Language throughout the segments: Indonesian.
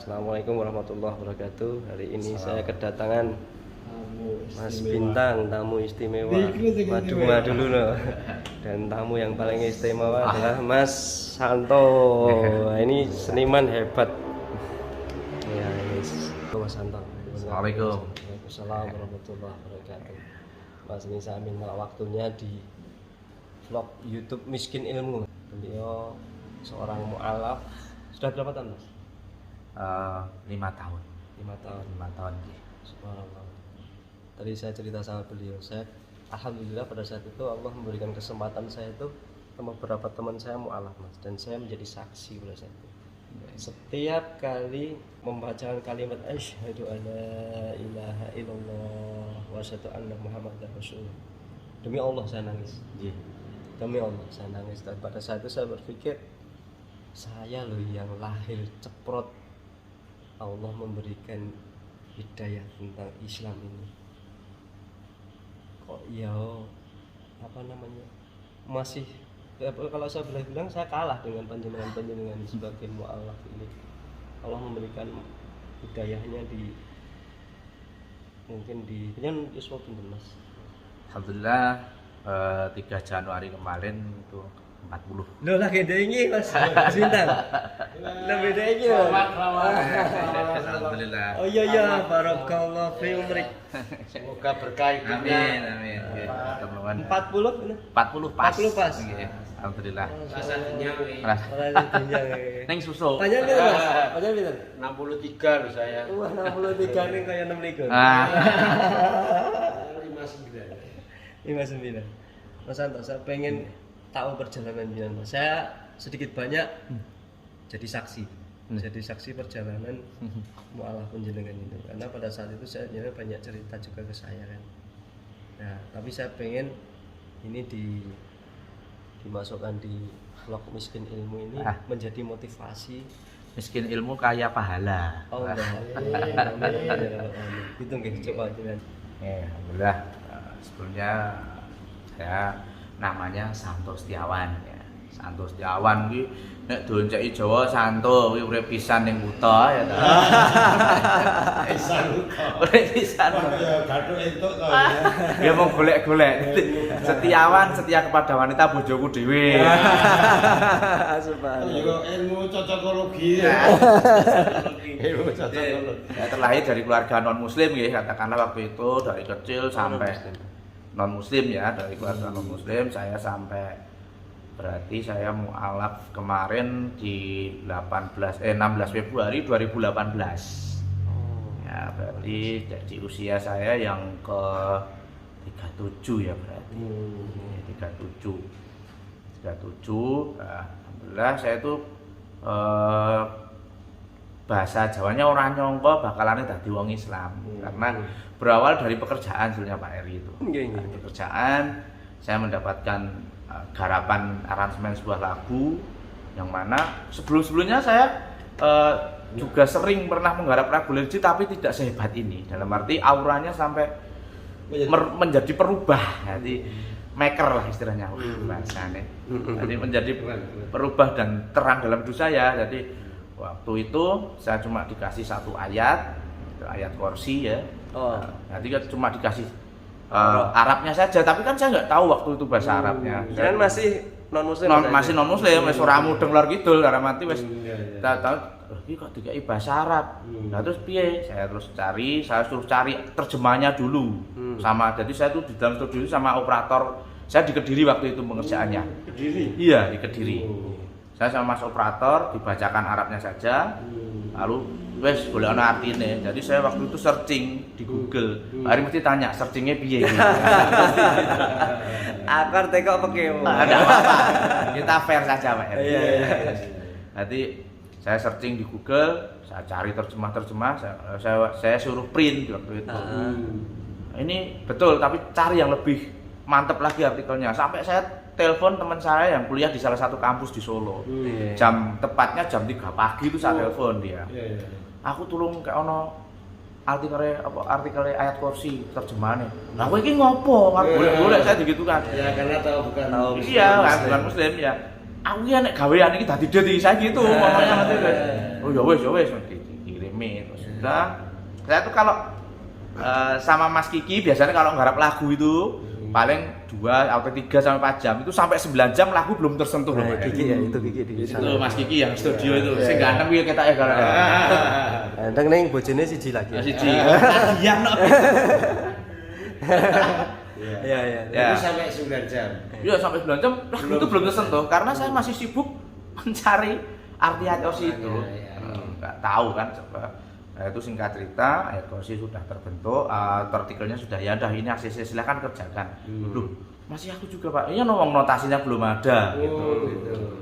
Assalamualaikum warahmatullahi wabarakatuh. Hari ini saya kedatangan Mas Bintang, tamu istimewa. Maduma dulu loh. Dan tamu yang paling istimewa adalah Mas Santo. Nah, ini seniman hebat. Ya, ini Mas Santo. Assalamualaikum. Waalaikumsalam warahmatullahi wabarakatuh. Mas, ini saya minta waktunya di vlog YouTube Miskin Ilmu. Beliau seorang mu'alaf. Sudah berapa tahun, Mas? 5 tahun. 5 tahun. 5 tahun. Subhanallah. Tadi saya cerita sama beliau, alhamdulillah pada saat itu Allah memberikan kesempatan saya itu sama beberapa teman saya mu'alaf, Mas, dan saya menjadi saksi pada saat itu. Setiap kali membacakan kalimat asyhadu alla ilaha illallah wa asyhadu anna muhammadar rasulullah, demi Allah saya nangis. Demi Allah saya nangis. Dan pada saat itu saya berpikir, saya loh yang lahir ceprot, Allah memberikan hidayah tentang Islam ini. Kok ya masih kalau saya bilang saya kalah dengan panjenengan sebagai mu'alaf ini. Allah memberikan hidayahnya mungkin di Yusuf pinten, Mas. Alhamdulillah 3 Januari kemarin itu 40. Loh lah gede ini, Mas. Bintang. Lebih gede ini. Alhamdulillah. Oh iya, barakallahu fi umrik. Semoga berkah hidupnya. Amin. Teman-teman. 40 pas. 40 pas. Nggih. Alhamdulillah. Rasa kenyang nih. Neng susu. Panjang pinten, Mas? Panjang pinten? 63 loh saya. Wah, 63 nih kayak 6 likur. 59. Mas Santo, saya pengen tahu perjalanan jenengan. Saya sedikit banyak jadi saksi. Jadi saksi perjalanan mu'alaf penjenengan itu. Karena pada saat itu saya banyak cerita juga ke saya kan. Nah, tapi saya pengen ini dimasukkan di vlog Miskin Ilmu ini menjadi motivasi. Miskin ilmu kaya pahala. Allah. Itu nggih coba jenengan. Alhamdulillah. Sebelumnya saya namanya Santo Setiawan ya. Santo Setiawan kuwi nek donceki Jawa Santo kuwi urip pisan ning kutha ya ta. Urip pisan. Ya gathuk entuk to. Ya mau golek-golek. Setiawan setia kepada wanita bojoku dhewe. Yo ilmu cocokologi. Ilmu cocokologi. Ya, terlahir dari keluarga non muslim ya, katakanlah waktu itu dari kecil sampai non muslim ya, dari keluarga non muslim saya sampai berarti saya mu'alaf kemarin di 16 Februari 2018. Ya berarti jadi usia saya yang ke 37 ya berarti. 37. Nah, alhamdulillah saya itu bahasa Jawanya orang nyongko bakalan dadi wong Islam. Karena berawal dari pekerjaan sebenarnya Pak Eri itu. Dari pekerjaan saya mendapatkan garapan aransemen sebuah lagu yang mana sebelumnya saya juga sering pernah menggarap lagu religi tapi tidak sehebat ini. Dalam arti auranya sampai menjadi perubah. Jadi maker lah istilahnya bahasanya. Jadi menjadi perubah dan terang dalam hidup saya. Jadi waktu itu saya cuma dikasih satu ayat kursi ya. Nanti kan cuma dikasih Arabnya saja, tapi kan saya nggak tahu waktu itu bahasa Arabnya. Jangan masih non muslim. Masih non muslim, wis ora mudeng lor kidul karena mati wis. Tahu iki kok dikai bahasa Arab. Nah terus piye? Saya suruh cari terjemahnya dulu. Sama jadi saya tuh di dalam studio sama operator. Saya di Kediri waktu itu pengerjaannya. Kediri. Iya, di Kediri. Saya sama mas operator dibacakan Arabnya saja, lalu wes boleh ana artine. Jadi saya waktu itu searching di Google. Hari mesti tanya searchingnya piye. Akar teko pakai. Ada apa-apa. Kita fair saja, Pak. Iya. Nanti saya searching di Google, saya cari terjemah, saya suruh print waktu itu. Ini betul, tapi cari yang lebih mantep lagi artikelnya. Sampai saya telepon teman saya yang kuliah di salah satu kampus di Solo. Tepatnya jam 3 pagi itu saya telepon dia. Aku tulung kayak ono artikel ayat kursi terjemahannya. Lah kowe iki ngopo? Boleh saya begitu kan. Ya karena tahu bukan Iya, kan bukan muslim ya. Aku ya nek gawean iki dadi det iki saya gitu ngomongnya mati. Oh ya wis dikirimin. Sudah. Saya tuh kalau sama Mas Kiki biasanya kalau nggarap lagu itu paling 2 atau 3 sampai 4 jam. Itu sampai 9 jam lagu belum tersentuh loh. Kiki ya, itu Kiki di sana. Itu Mas Kiki yang studio itu. Sing ganteng kuwi ketok ya kalau. Ganteng ning bojone siji lagi. Siji. Diam no. Iya. Itu sampai 9 jam. Iya sampai 9 jam lagu itu belum tersentuh karena saya masih sibuk mencari arti Osi itu. Nggak tahu kan. Nah, itu singkat cerita, Osi sudah terbentuk, artikelnya sudah ya udah ini ACC silahkan kerjakan. Loh, masih aku juga Pak. Iya ngomong notasinya belum ada gitu.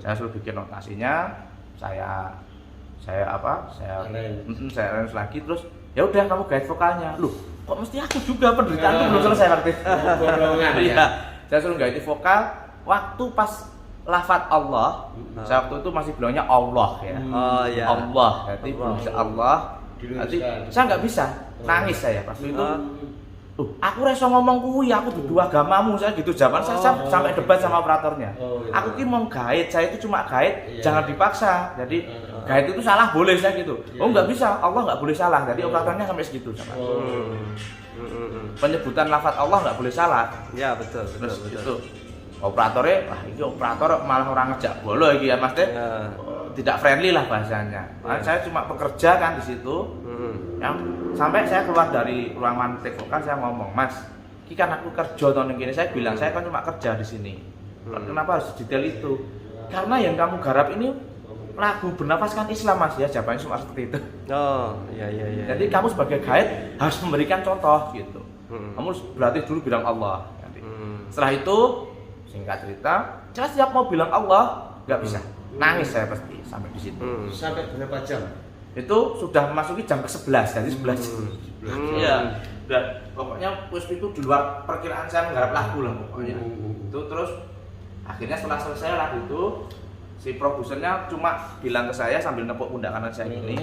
Saya suruh bikin notasinya, saya arrange lagi terus ya udah kamu guide vokalnya. Loh, kok mesti aku juga penderitaan itu belum selesai waktu itu. Iya. Saya suruh guide vokal waktu pas lafaz Allah. Saya waktu itu masih bilangnya Allah ya. Oh iya. Allah. Jadi belum bisa Allah. Jadi saya nggak bisa, nangis saya pas itu. Aku reso ngomong kuwi, aku dudu agamamu saya gitu. Zaman saya sampai debat sama operatornya. Aku ki mau guide, saya itu cuma guide, jangan dipaksa. Jadi guide itu salah boleh saya gitu. Oh nggak bisa, Allah nggak boleh salah. Jadi operatornya sampai segitu sama. Penyebutan lafaz Allah nggak boleh salah. Ya betul. Itu operatornya, wah ini operator malah orang ngejak bolo iki ya Mas Teh. Tidak friendly lah bahasanya. Saya cuma pekerja kan di situ. Yang sampai saya keluar dari ruangan take vokal saya ngomong, Mas, ini kan aku kerja tahun ini. Saya bilang saya kan cuma kerja di sini. Kenapa harus detail itu? Karena yang kamu garap ini lagu bernafaskan Islam Mas ya. Jawabannya cuma seperti itu. Oh iya. Jadi kamu sebagai guide harus memberikan contoh gitu. Kamu berarti dulu bilang Allah. Setelah itu singkat cerita, saya siap mau bilang Allah nggak bisa. Nangis saya pasti sampai di situ. Sampai berapa jam? Itu sudah memasuki jam ke-11, jadi 11. Iya. Dan pokoknya itu di luar perkiraan saya menggarap lagu lah pokoknya. Itu terus akhirnya setelah selesai lagu itu si produsernya cuma bilang ke saya sambil nepuk pundak kanan saya ini.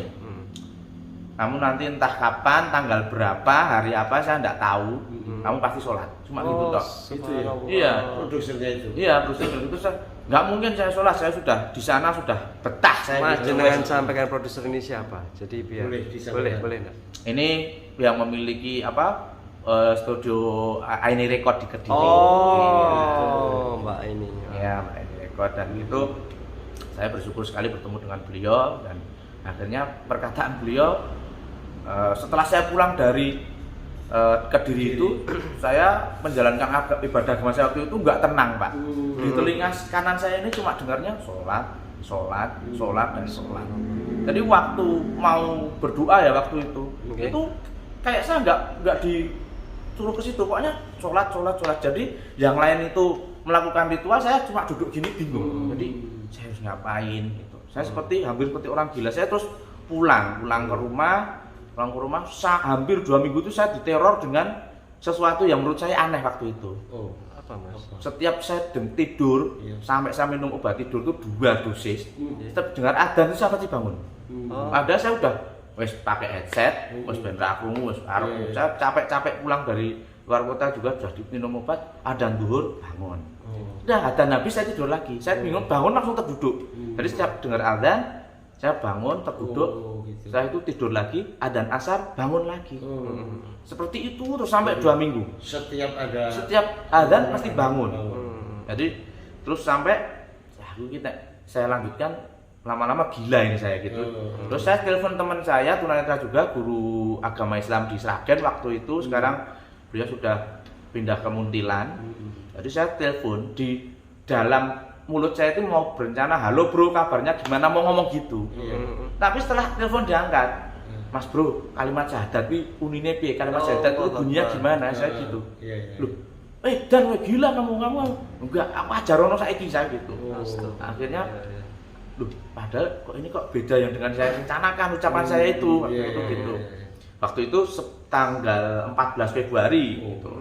Kamu nanti entah kapan, tanggal berapa, hari apa saya enggak tahu. Kamu pasti sholat. Cuma gitu toh. Itu ya. Iya. Produsernya itu. Iya, produser itu nggak mungkin saya sholat, saya sudah di sana sudah betah saya. Mas jenengan sampaikan produser ini siapa? Jadi biar boleh. Ini yang memiliki apa studio Aini Record di Kediri. Oh, Mbak ini. Ya, Mbak Aini Record dan itu saya bersyukur sekali bertemu dengan beliau dan akhirnya perkataan beliau setelah saya pulang dari Kediri itu saya menjalankan ibadah agama saya waktu itu nggak tenang Pak. Di telinga kanan saya ini cuma dengarnya sholat. Jadi waktu mau berdoa ya waktu itu kayak saya nggak disuruh ke situ, pokoknya sholat. Jadi yang lain itu melakukan ritual, saya cuma duduk gini bingung. Jadi saya harus ngapain gitu. Saya hampir seperti orang gila. Saya terus pulang ke rumah. Hampir 2 minggu itu saya diteror dengan sesuatu yang menurut saya aneh waktu itu. Apa Mas? Setiap saya tidur, sampai saya minum obat tidur itu 2 dosis. Setiap dengar adzan itu saya pasti bangun. Ada saya udah pakai headset, ben krungu, saya capek pulang dari luar kota juga sudah minum obat, adzan zuhur bangun. Udah adzan habis saya tidur lagi. Saya bingung bangun langsung terduduk. Jadi setiap dengar adzan saya bangun terduduk. Saya itu tidur lagi, adzan asar bangun lagi. Seperti itu terus sampai 2 minggu. Setiap adzan pasti bangun. Jadi terus sampai saya lanjutkan lama-lama gila ini saya gitu. Terus saya telepon teman saya tunanetra juga, guru agama Islam di Sragen waktu itu. Sekarang beliau sudah pindah ke Muntilan. Jadi saya telepon di dalam mulut saya itu mau berencana, halo bro kabarnya gimana, mau ngomong gitu. Tapi setelah telepon diangkat, Mas bro kalimat syahadat itu unine piye, kalimat syahadat itu bunyinya gimana, saya gitu. Loh, dan gila kamu enggak, aku ajarono saiki saya gitu. Akhirnya loh, padahal kok beda yang dengan saya rencanakan ucapan saya itu gitu. Waktu itu tanggal 14 Februari gitu.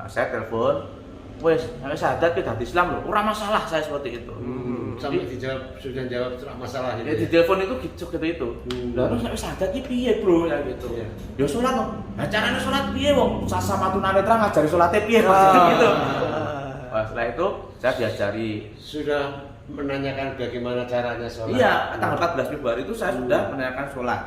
Saya telepon, wes, syahadat kita di Islam loh, ora masalah saya seperti itu. Sampai sudah jawab masalah itu. Ya di telepon itu gitu itu. Lah terus nek syahadat iki piye, Bro? Ya gitu. Ya salat kok. Lah carane salat piye wong sasama tunanetra ngajari salate piye gitu. Setelah itu saya diajari sudah menanyakan bagaimana caranya sholat. Iya, tanggal 14 Februari itu saya sudah menanyakan sholat.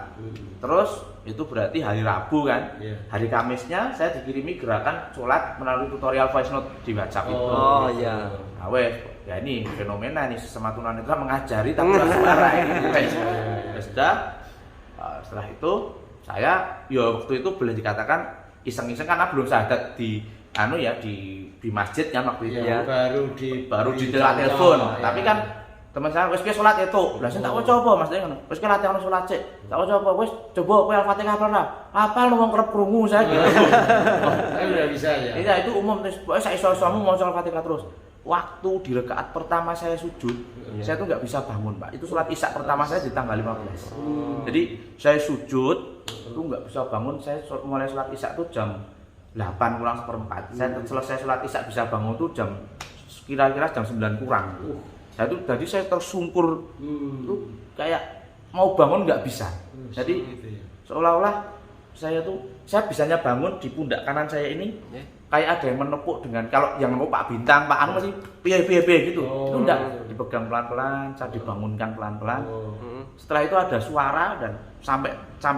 Terus itu berarti hari Rabu kan. Iya. Hari Kamisnya saya dikirimi gerakan sholat melalui tutorial voice note di WhatsApp itu. Oh iya. Nah, wes, ya ini fenomena nih sesama tunanetra mengajari tapi ora suara ini. Ya sudah. Setelah itu saya ya waktu itu boleh dikatakan iseng-iseng karena belum syahadat di di masjid kan waktu itu. Iya, baru di telepon. ya. Tapi kan teman saya wis salat itu. Lah saya tak waca apa Mas ngono. Wis ki latihan salat sik. Tak waca apa wis coba kowe Al-Fatihah hafal ora? Hafal wong kerep krungu saya gitu. Saya udah bisa ya. Iya itu umum terus pokoke sak iso-isomu maca Al-Fatihah terus. Waktu di rakaat pertama saya sujud, saya tuh nggak bisa bangun Pak. Itu sholat isya pertama saya di tanggal 15. Jadi saya sujud, itu nggak bisa bangun. Saya mulai sholat isya tuh jam 8 kurang seperempat. Saya selesai sholat isya bisa bangun tuh kira-kira jam 9 kurang. Jadi saya tersungkur, tuh kayak mau bangun nggak bisa. Jadi seolah-olah saya bisanya bangun di pundak kanan saya ini. Kayak ada yang menepuk dengan kalau yang menepuk Pak Bintang, Pak Anu masih piye gitu. Itu enggak dipegang pelan-pelan, saya dibangunkan pelan-pelan. Setelah itu ada suara dan sampai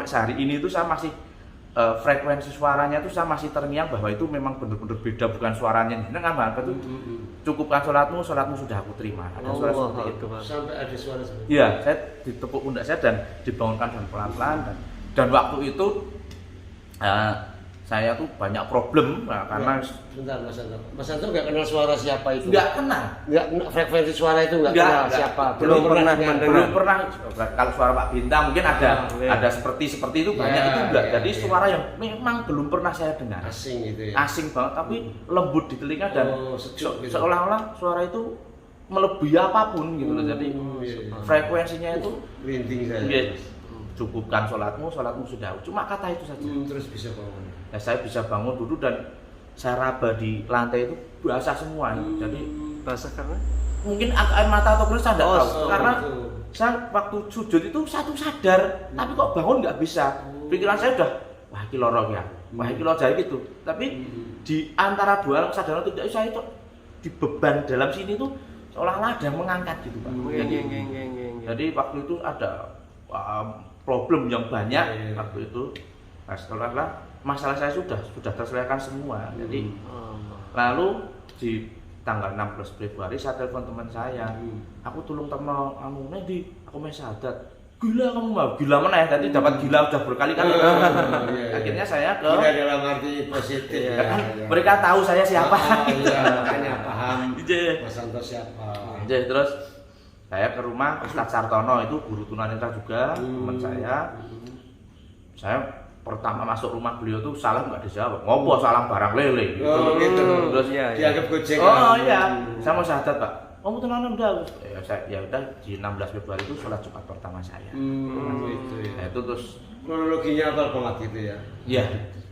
sehari ini itu saya masih frekuensi suaranya itu saya masih terngiang bahwa itu memang benar-benar beda bukan suaranya. Ini kan Pak itu cukupkan sholatmu sudah aku terima. Ada suara seperti itu. Sampai ada suara seperti itu. Iya, saya ditepuk pundak saya dan dibangunkan dan pelan-pelan dan waktu itu saya tuh banyak problem karena bentar Mas Anto nggak kenal suara siapa itu? Nggak kenal. Nggak frekuensi suara itu nggak kenal siapa. Belum pernah. Kalau suara Pak Bintang mungkin ada seperti itu banyak itu enggak. Jadi suara yang memang belum pernah saya dengar. Asing gitu ya. Asing banget tapi lembut di telinga dan sejuk gitu. seolah-olah suara itu melebihi apapun gitu loh. Jadi frekuensinya itu merinding saya. Cukupkan sholatmu sudah. Cuma kata itu saja. Terus bisa bangun. Nah, saya bisa bangun duduk dan saya raba di lantai itu basah semua. Jadi Basah karena mungkin air mata atau kulit saya tidak tahu. Karena gitu. saya waktu sujud itu sadar, tapi kok bangun nggak bisa. Pikiran saya udah wah iki loro ya. Wah iki loro jahit gitu. Tapi di antara dua kesadaran tidak saya itu di beban dalam sini tuh seolah-olah ada yang mengangkat gitu Pak. Jadi waktu itu ada problem yang banyak waktu itu. Nah, setelah masalah saya sudah terselesaikan semua. Jadi lalu di tanggal 16 Februari saya telepon teman saya. Aku tolong teman kamu Nendi, aku mau syahadat. Gila kamu mau gila mana ya? Jadi dapat gila udah berkali-kali. Akhirnya saya ke gila dalam arti positif. Mereka tahu saya siapa. Iya, makanya paham. Mas Anto siapa. Terus saya ke rumah Ustadz Sartono, itu guru tunanetra juga, teman saya. Saya pertama masuk rumah beliau tuh salam nggak dijawab, ngopo salam barang lele gitu. Gitu. Terus dianggap gojek. Oh iya, saya mau syahadat Pak. Kamu tunanan udah? Ya udah di 16 Februari itu sholat Jumat pertama saya. Gitu ya. Nah, itu terus kronologinya apa banget gitu ya? Iya.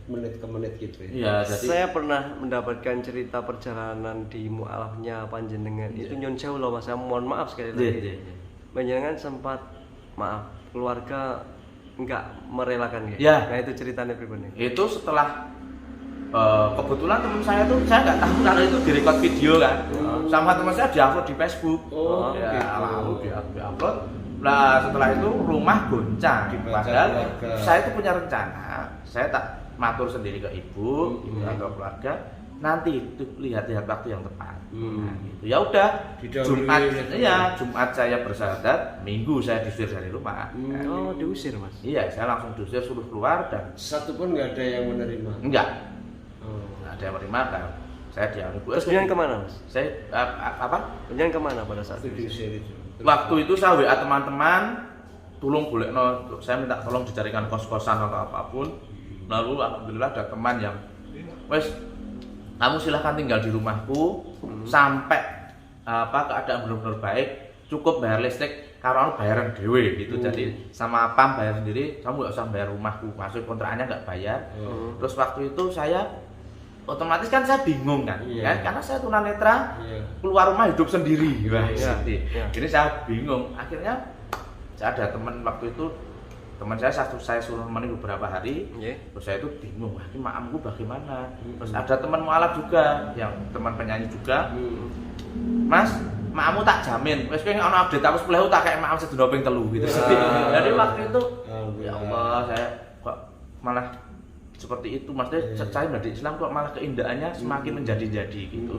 Menit ke menit gitu ya. Iya, jadi saya pernah mendapatkan cerita perjalanan di mualafnya panjenengan. Itu nyon sewu loh Mas, saya mohon maaf sekali lagi. Panjenengan sempat keluarga enggak merelakan ya. Nah itu ceritanya pribadi. Itu setelah kebetulan teman saya tuh saya nggak tahu kalau itu direkod video kan. Sama teman saya diupload di Facebook. Lalu diupload. Nah setelah itu rumah goncang. Padahal saya itu punya rencana. Saya tak matur sendiri ke ibu atau keluarga, nanti itu lihat waktu yang tepat. Nah, gitu. Ya udah Jumat saya bersyahadat, Minggu saya diusir dari rumah. Diusir Mas? Iya, saya langsung diusir, suruh keluar dan satu pun nggak ada yang menerima. Enggak ada yang menerima kan. Saya diambil. Terus kemudian kemana Mas? Saya Kemudian kemana pada saat itu? Diusir itu. Waktu itu saya WA teman-teman, tolong boleh saya minta tolong dicarikan kos-kosan atau apapun. Lalu alhamdulillah ada teman yang wes kamu silahkan tinggal di rumahku sampai keadaan benar-benar baik, cukup bayar listrik karena bayaran dewe gitu. Jadi sama PAM bayar sendiri, kamu nggak usah bayar rumahku, masuk kontrakannya nggak bayar. Terus waktu itu saya otomatis kan saya bingung kan, karena saya tunanetra, keluar rumah hidup sendiri. Jadi saya bingung. Akhirnya saya ada teman waktu itu, teman saya suruh menemani beberapa hari. Terus saya itu bingung, wah ini maamku bagaimana. Terus ada teman mualaf juga yang teman penyanyi juga. Mas makmu tak jamin wis kowe ono update aku 10.000 tak kayak makmu sedina ping 3 gitu. Jadi waktu itu ya Allah saya kok malah seperti itu, maksudnya saya dari Islam kok malah keindahannya semakin menjadi-jadi gitu.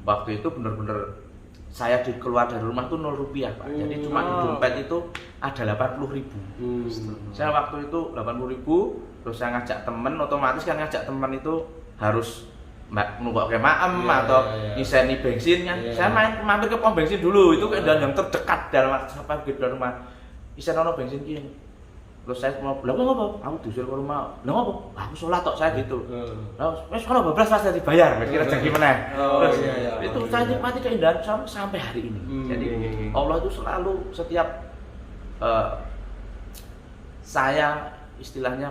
Waktu itu bener-bener saya keluar dari rumah tuh 0 rupiah Pak. Jadi cuma di dompet itu ada 80.000. Saya waktu itu 80.000, terus saya ngajak temen, otomatis kan ngajak temen itu harus nunggu ke maem atau ngiseni bensin kan. Saya mampir ke pom bensin dulu, itu keindahan yang terdekat dalam sampai di rumah. Isen ono bensin ki. Terus saya mau bilang apa? Aku diusir ke rumah. Lah ngopo? Aku sholat tok saya gitu. Lah wis kono bablas pas dibayar, kira rezeki meneh. Terus itu saya nikmati keindahan sampai hari ini. Jadi Allah itu selalu setiap saya istilahnya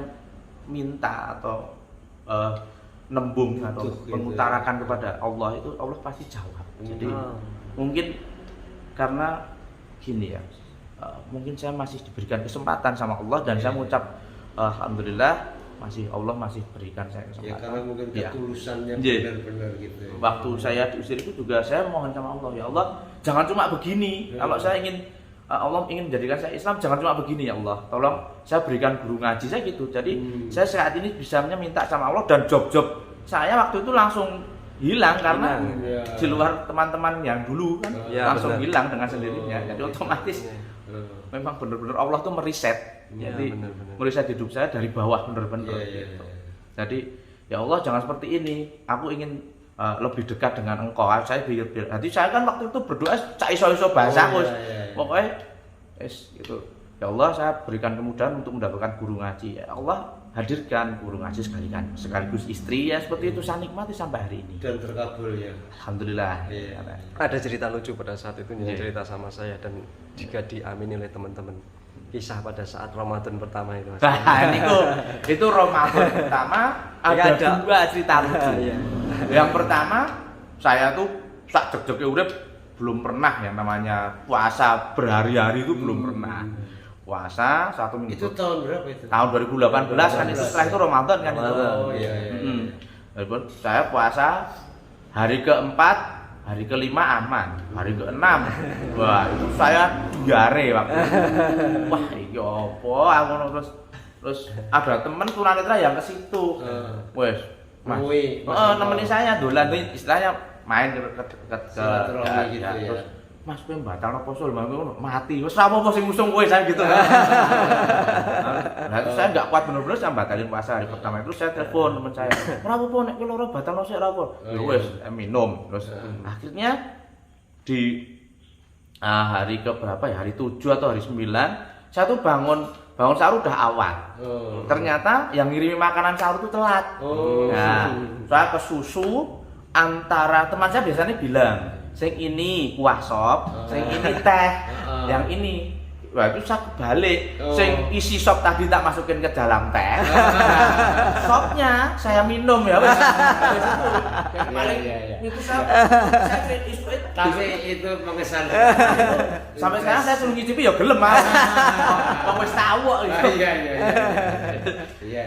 minta atau nembung atau mengutarakan kepada Allah itu Allah pasti jawab. Jadi mungkin karena gini ya. Mungkin saya masih diberikan kesempatan sama Allah dan saya mengucap alhamdulillah Allah masih berikan saya kesempatan. Ya karena mungkin ketulusannya benar-benar gitu. Waktu saya diusir itu juga saya mohon sama Allah, ya Allah jangan cuma begini. Kalau saya ingin Allah ingin menjadikan saya Islam, jangan cuma begini ya Allah. Tolong saya berikan guru ngaji saya gitu. Jadi saya saat ini bisanya minta sama Allah dan job-job saya waktu itu langsung hilang karena di luar teman-teman yang dulu kan langsung hilang dengan sendirinya. Jadi otomatis memang benar-benar Allah tuh meriset. Jadi meriset hidup saya dari bawah benar-benar gitu. Jadi ya Allah jangan seperti ini. Aku ingin lebih dekat dengan Engkau. Saya biar. Jadi saya kan waktu itu berdoa cak iso-iso bahasa pokoknya gitu. Ya Allah saya berikan kemudahan untuk mendapatkan guru ngaji. Ya Allah hadirkan guru ngaji sekaligus istri ya seperti itu saya nikmati sampai hari ini. Dan terkabul ya. Alhamdulillah. Ada cerita lucu pada saat itu yang cerita sama saya dan juga diamini oleh teman-teman. Kisah pada saat Ramadan pertama itu Mas. Nah, itu Ramadan pertama ada 2 cerita lucu. Yang pertama saya tuh sak jek-jeke urip belum pernah yang namanya puasa berhari-hari itu belum pernah. Puasa 1 minggu. Itu tahun berapa itu? Tahun 2018 kan itu setelah itu Ramadan kan itu. Saya puasa hari keempat, hari kelima aman, hari keenam, wah itu saya diare waktu itu. Wah iki opo? Aku terus ada temen tunanetra yang ke situ. Wes, Mas. Nemenin saya dolan istilahnya main ke silaturahmi gitu ya. Terus Mas kowe batalno poso lho mati. Wis apa sing ngusung kowe saya gitu. Nah, saya enggak kuat bener-bener saya batalin puasa hari pertama itu saya telepon teman saya. Ora apa-apa nek kowe lara batalno sik ora apa. Wis minum terus akhirnya di hari ke berapa ya? Hari 7 atau hari 9 saya tuh bangun sahur udah awal. Ternyata yang ngirimi makanan sahur itu telat. Nah, saya ke susu antara teman saya biasanya bilang sing ini kuah sop, sing ini teh, yang ini. Wah itu saya kebalik, sing isi sop tadi tak masukin ke dalam teh. Sopnya saya minum ya wes. Itu saya tapi itu mengesankan. Sampai sekarang saya suruh ngicipi ya gelem Mas. Kok wis tahu kok. Iya.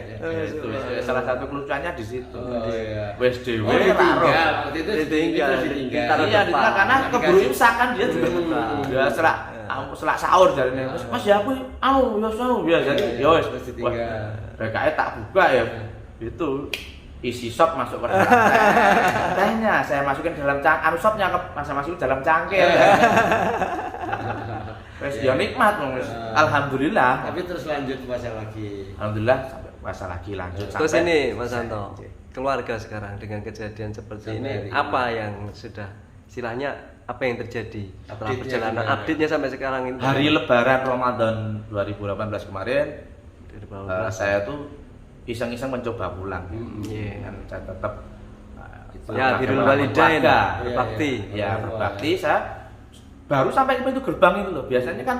Salah satu kelucuannya di situ. Wes dhewe ditinggal. Waktu itu ditinggal. Iya, karena keburu imsakan dia juga. Ya selak sahur jarine. Mas ya aku ya sahur ya jadi ya wis ditinggal. Rekae tak buka ya. Itu isi sop masuk ke dalam tehnya saya masukin dalam cangkir, sopnya saya masukin dalam cangkir. Wes ya nikmat wis. Alhamdulillah. Tapi terus lanjut puasa lagi. Alhamdulillah sampai puasa lagi lanjut. Terus ini Mas Santo, keluarga sekarang dengan kejadian seperti ini apa yang sudah istilahnya apa yang terjadi setelah perjalanan update-nya sampai sekarang ini? Hari Lebaran Ramadan 2018 kemarin saya tuh iseng-iseng mencoba pulang. Kan saya tetap ya birrul walidain berbakti. Ya berbakti saya baru sampai ke pintu gerbang itu loh. Biasanya kan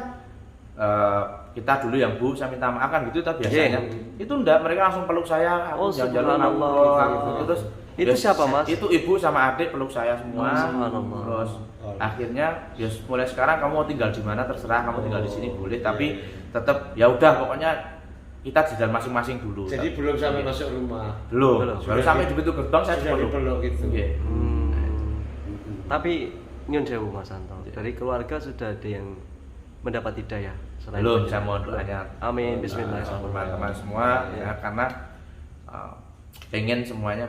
kita dulu yang Bu saya minta maaf kan gitu tapi biasanya itu enggak, mereka langsung peluk saya, aku subhanallah gitu. Terus itu siapa Mas? Itu ibu sama adik peluk saya semua. Terus akhirnya ya mulai sekarang kamu mau tinggal di mana terserah, kamu tinggal di sini boleh tapi tetap ya udah pokoknya kita jalan masing-masing dulu. Jadi belum sampai masuk rumah. Belum. Baru sampai di pintu gerbang saya sudah dipeluk gitu. Tapi nyun sewu Mas Santo. Dari keluarga sudah ada yang mendapat hidayah selain Belum, panjenengan? saya mohon doanya Amin, bismillahirrahmanirrahim. teman-teman semua ya, karena pengen semuanya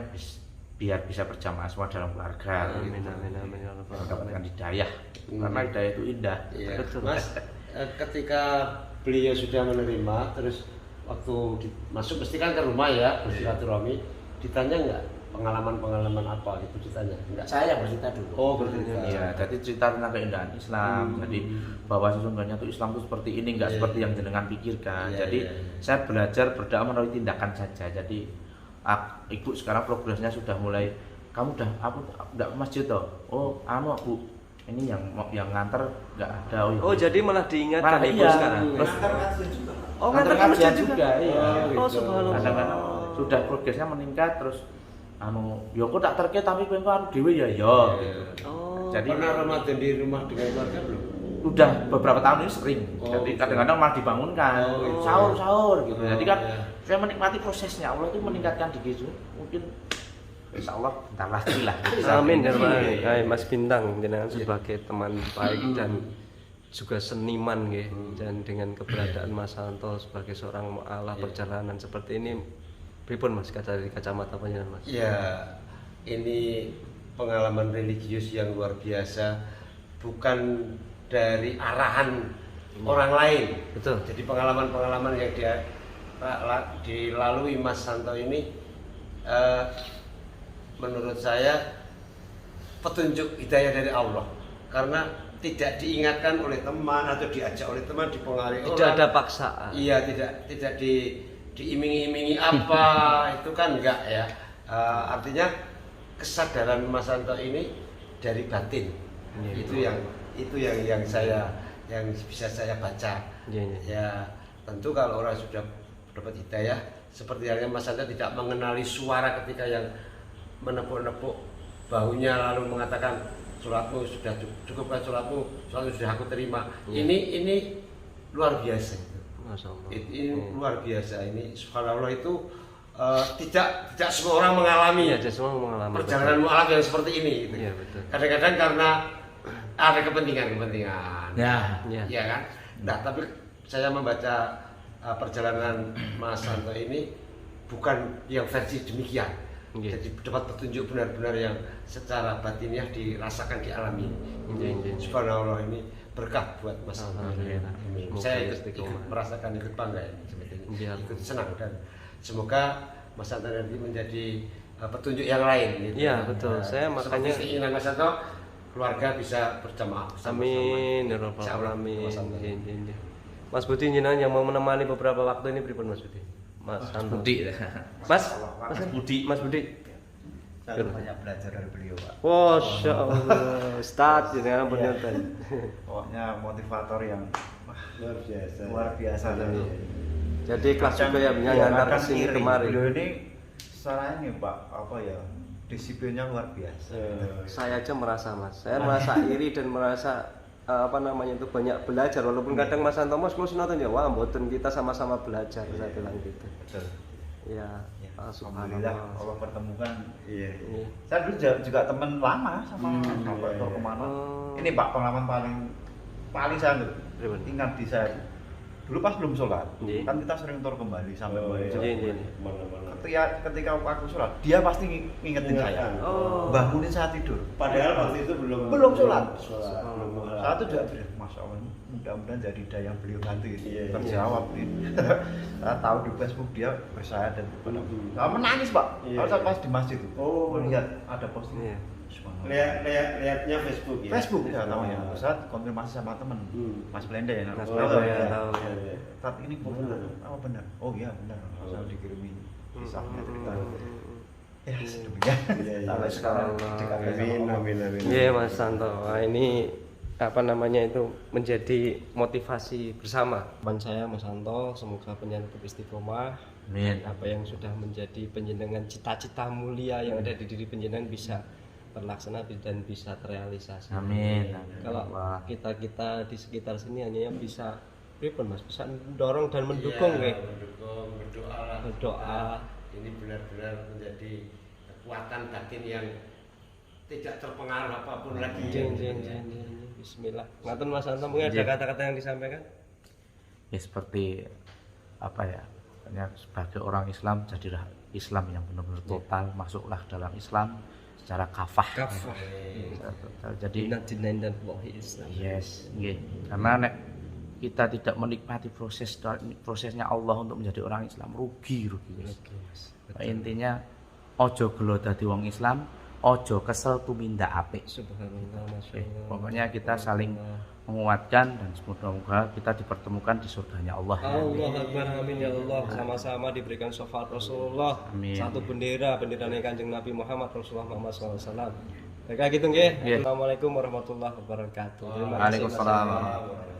biar bisa berjamaah semua dalam keluarga. Amin, amin, amin, ya Rabbal Mendapatkan alamin. hidayah, karena hidayah itu indah. Iya. Betul. Mas, ketika beliau sudah menerima, terus waktu masuk pasti kan ke rumah ya, bersilaturahmi, ditanya nggak pengalaman apa gitu, ditanya nggak? Saya yang bercerita dulu. Oh, bercerita. Iya, jadi cerita tentang keindahan Islam. Jadi bahwa sesungguhnya tuh Islam itu seperti ini, nggak Iya, seperti iya. yang jenengan pikirkan. Iya, Jadi iya, iya. saya belajar berdoa melalui tindakan saja. Jadi ibu sekarang progresnya sudah mulai. Kamu aku nggak ke masjid toh? Oh, bu, ini yang nganter nggak ada. Oh, jadi malah diingatkan Malah ibu iya. sekarang. Terus Oh, nganter ngantar ke masjid kajian juga. Iya. Oh, subhanallah. Kadang-kadang sudah progresnya meningkat terus ya kok tak terke tapi kowe anu dhewe ya gitu. Oh. Jadi Pernah Ramadan di rumah dengan keluarga belum? udah beberapa tahun ini sering. Oh, Jadi gitu. kadang-kadang malah dibangunkan. Oh, gitu. Sahur gitu. Oh, Jadi kan iya. saya menikmati prosesnya. Allah itu meningkatkan di gitu. Mungkin insya Allah bentar lagi lah. Amin ya Rabbal Iya. alamin. Hai Mas Bintang, jenengan sebagai teman baik dan juga seniman nggih. Dan dengan keberadaan Mas Santo sebagai seorang mu'alaf perjalanan seperti ini, pripun Mas dari kacamata panjenengan Mas? Ya, ini pengalaman religius yang luar biasa, bukan dari arahan orang lain. Betul. Jadi pengalaman-pengalaman yang dilalui Mas Santo ini, menurut saya petunjuk hidayah dari Allah, karena tidak diingatkan oleh teman atau diajak oleh teman, dipengaruhi Tidak ada paksaan. Iya, tidak diiming-imingi apa itu kan enggak ya. Artinya kesadaran Mas Santo ini dari batin. Iya. Itu yang saya yang bisa saya baca. Iya, iya. Ya, tentu kalau orang sudah dapat hidayah seperti halnya Mas Santo tidak mengenali suara ketika yang menepuk-nepuk bahunya lalu mengatakan sholatmu sudah cukupkan sholatmu sudah aku terima. Iya. Ini luar biasa. Masya Allah. Ini luar biasa, ini subhanallah itu tidak semua orang mengalami Iya, semua mengalami perjalanan mu'alaf yang seperti ini gitu. Iya, betul. Kadang-kadang karena ada kepentingan Ya. Iya. kan. Nah, tapi saya membaca perjalanan Mas Santo ini bukan yang versi demikian. Iya. Jadi dapat petunjuk benar-benar yang secara batiniah dirasakan, dialami. Iya, iya. Subhanallah, ini berkah buat Mas Santo. Alhamdulillah. Amin. Semoga Saya ikut istiqomah. merasakan, ikut bangga ini seperti ini. Iya. Ikut senang, dan semoga Mas Santo nanti menjadi petunjuk yang lain gitu. Iya, betul. Saya seperti makanya- keinginan Mas Santo, keluarga bisa berjamaah bersama-sama. Amin ya Rabbal Insya Allah, alamin. Mas Santo. Iya, iya, iya. Mas Budi jenengan yang mau menemani beberapa waktu ini pripun Mas Budi? Mas Santo. Budi. Mas Budi. Mas Budi. Saya banyak belajar dari beliau, Pak. Masya Allah, Ustaz jenengan bener tadi. Pokoknya motivator yang Luar biasa. luar biasa. tadi. Jadi kelas juga ya Iya, ngantar kadang kesini iri. kemari. Beliau ini secara ini Pak, apa ya, disiplinnya luar biasa. Saya aja merasa Mas, saya merasa iri dan merasa apa namanya itu banyak belajar, walaupun kadang Mas Santo Mas kalau sinau ya wah mboten, kita sama-sama belajar, saya bilang gitu. Betul. Ya, Ya, subhanallah. Alhamdulillah Allah pertemukan. Iya. Iya. Saya dulu juga teman lama sama Pak Dr. Kemana. Oh. Ini Pak pengalaman paling saya Gimana? ingat di saya. Dulu pas belum sholat, Iya. kan kita sering tur kembali sampai Oh, balik. Iya, iya, iya. Mana-mana. Ketika aku sholat, dia pasti ngingetin saya. Oh. Bangunin saya tidur. Padahal waktu itu belum sholat. Belum sholat. Saya tuh juga Masya Allah, mudah-mudahan jadi daya yang beliau nanti Iya. terjawab. Saya tahu di Facebook dia bersaya dan Mhm. saya menangis Pak. Iya. Kalau saya pas di masjid tuh, Oh. melihat ada posting. Iya. Subhanallah. Lihatnya Facebook ya. Facebook ya tahu ya. Terus saya konfirmasi sama temen, Mas Blende ya. Mas Tahu Blende, ya. ya, tahu. Saat ini kok benar? Apa benar? Oh iya benar. Saya dikirimi kisahnya cerita. Ya sedemikian. Iya, iya. Sampai sekarang Allah. dekat Amin, amin, amin. Iya Mas Santo, wah, ini apa namanya itu menjadi motivasi bersama. Teman saya Mas Santo, semoga penyanyi istiqomah. Amin. Apa yang sudah menjadi penjenengan cita-cita mulia yang ada di diri penjenengan bisa terlaksana dan bisa terrealisasi. Amin. Kalau kita di sekitar sini hanya yang bisa pripun Mas, bisa mendorong dan mendukung Iya, nggih. mendukung, berdoa. Berdoa. Ini benar-benar menjadi kekuatan batin yang tidak terpengaruh apapun lagi. Bismillah. Ngaten Mas Anto, mungkin ada kata-kata yang disampaikan? Ya seperti apa ya? Hanya sebagai orang Islam jadilah Islam yang benar-benar total, masuklah dalam Islam secara kafah. Jadi dan Islam. yes, nggih. Karena nek kita tidak menikmati prosesnya Allah untuk menjadi orang Islam, rugi. Intinya ojo gelo dadi wong Islam, ojo kesel tumindak apik. Subhanallah, masyaallah. Pokoknya kita saling menguatkan dan semoga kita dipertemukan di surganya Allah. Allah Akbar, amin ya Allah. Sama-sama diberikan syafaat Rasulullah. Amin. Satu bendera Kanjeng Nabi Muhammad Rasulullah Muhammad SAW. Kayak gitu nggih. Assalamualaikum warahmatullahi wabarakatuh. Terima kasih, Mas. Waalaikumsalam.